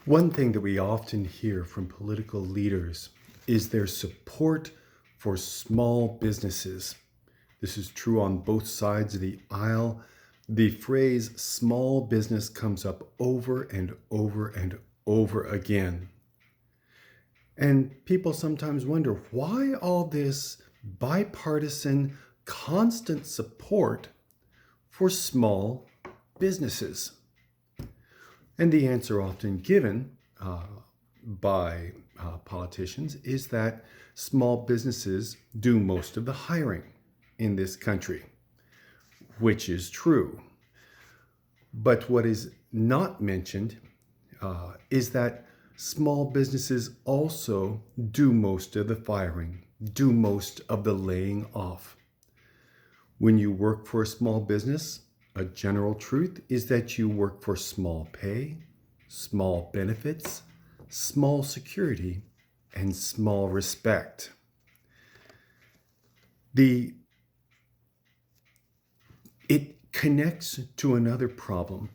One thing that we often hear from political leaders is their support for small businesses. This is true on both sides of the aisle. The phrase small business comes up over and over and over again. And people sometimes wonder why all this bipartisan, constant support for small businesses. And the answer often given by politicians is that small businesses do most of the hiring in this country, which is true. But what is not mentioned is that small businesses also do most of the firing, do most of the laying off. When you work for a small business, a general truth is that you work for small pay, small benefits, small security, and small respect. It connects to another problem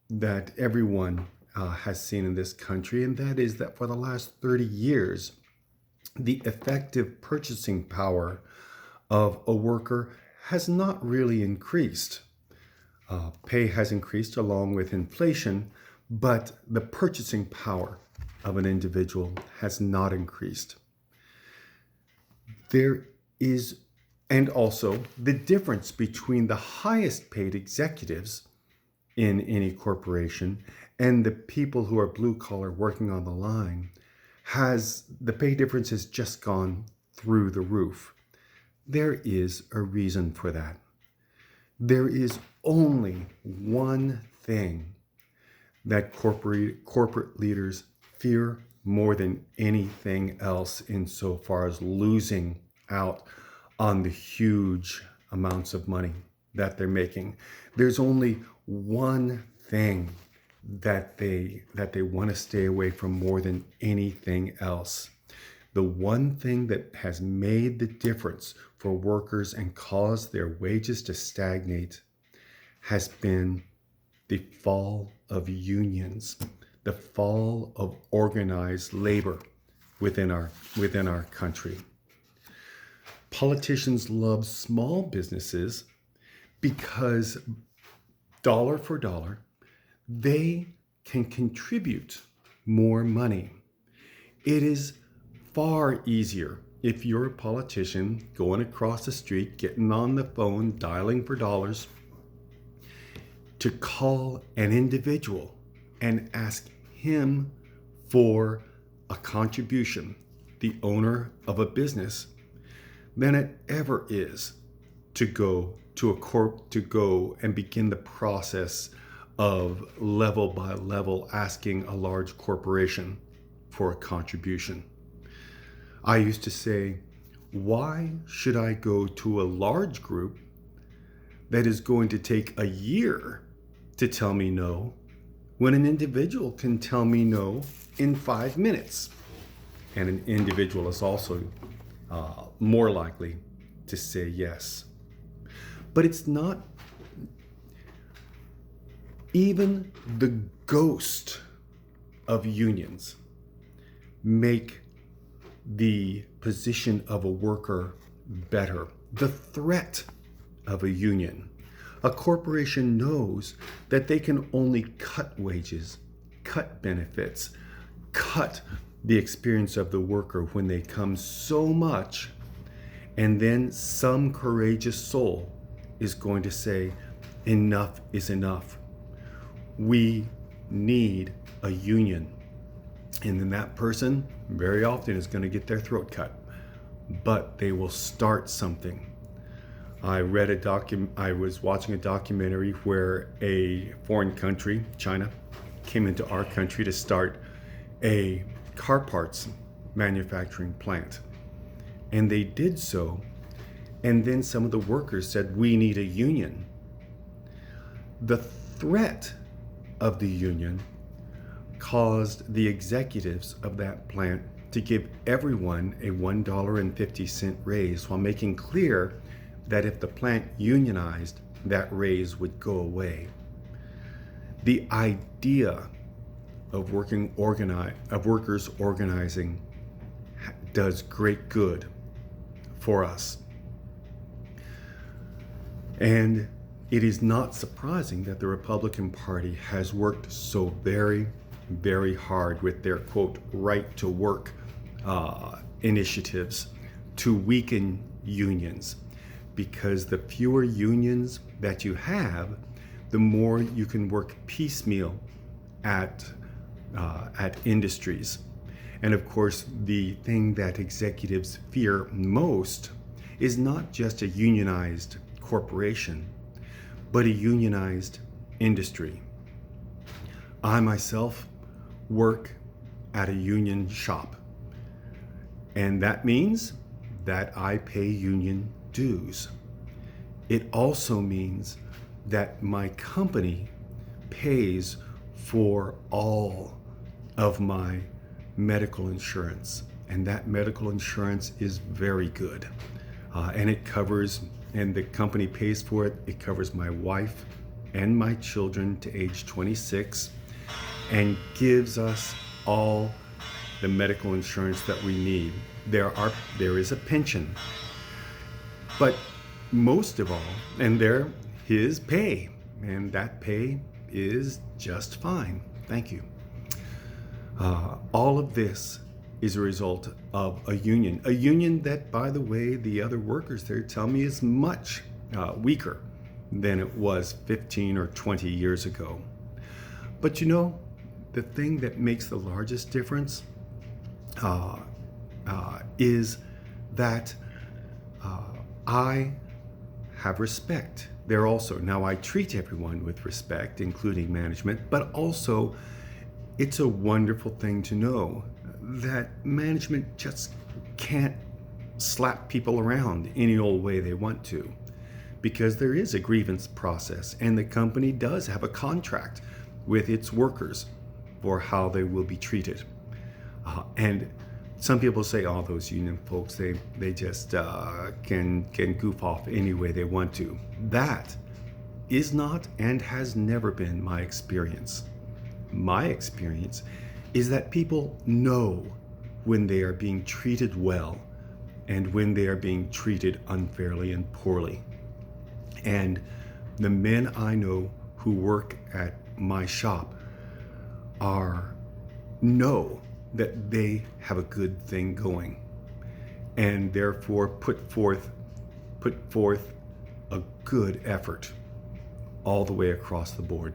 that everyone has seen in this country, and that is that for the last 30 years, the effective purchasing power of a worker has not really increased. Pay has increased along with inflation, but the purchasing power of an individual has not increased. And also the difference between the highest paid executives in any corporation and the people who are blue collar working on the line the pay difference has just gone through the roof. There is a reason for that. There is only one thing that corporate leaders fear more than anything else insofar as losing out on the huge amounts of money that they're making. There's only one thing that they want to stay away from more than anything else. The one thing that has made the difference for workers and caused their wages to stagnate has been the fall of unions, the fall of organized labor within our country. Politicians love small businesses because dollar for dollar, they can contribute more money. It is far easier if you're a politician going across the street, getting on the phone, dialing for dollars, to call an individual and ask him for a contribution, the owner of a business, than it ever is to go and begin the process of level by level asking a large corporation for a contribution. I used to say, why should I go to a large group that is going to take a year to tell me no, when an individual can tell me no in 5 minutes? And an individual is also more likely to say yes. But it's not even the ghost of unions make the position of a worker better. The threat of a union. A corporation knows that they can only cut wages, cut benefits, cut the experience of the worker when they come so much, and then some courageous soul is going to say, enough is enough. We need a union. And then that person very often is going to get their throat cut, but they will start something. I was watching a documentary where a foreign country, China, came into our country to start a car parts manufacturing plant. And they did so, and then some of the workers said, we need a union. The threat of the union caused the executives of that plant to give everyone a $1.50 raise, while making clear that if the plant unionized, that raise would go away. The idea of workers organizing does great good for us. And it is not surprising that the Republican Party has worked so very, very hard with their, quote, right to work initiatives to weaken unions, because the fewer unions that you have, the more you can work piecemeal at industries. And of course, the thing that executives fear most is not just a unionized corporation, but a unionized industry. I myself work at a union shop, and that means that I pay union dues. It also means that my company pays for all of my medical insurance, and that medical insurance is very good. And it covers, and the company pays for it, it covers my wife and my children to age 26 and gives us all the medical insurance that we need. There is a pension, but most of all, and there is pay, and that pay is just fine. Thank you. All of this is a result of a union that, by the way, the other workers there tell me is much weaker than it was 15 or 20 years ago. But you know, the thing that makes the largest difference is that I have respect. Now I treat everyone with respect, including management, but also it's a wonderful thing to know that management just can't slap people around any old way they want to, because there is a grievance process, and the company does have a contract with its workers for how they will be treated. And some people say, oh, those union folks, they just can goof off any way they want to. That is not and has never been my experience. My experience is that people know when they are being treated well and when they are being treated unfairly and poorly. And the men I know who work at my shop know that they have a good thing going, and therefore put forth a good effort all the way across the board.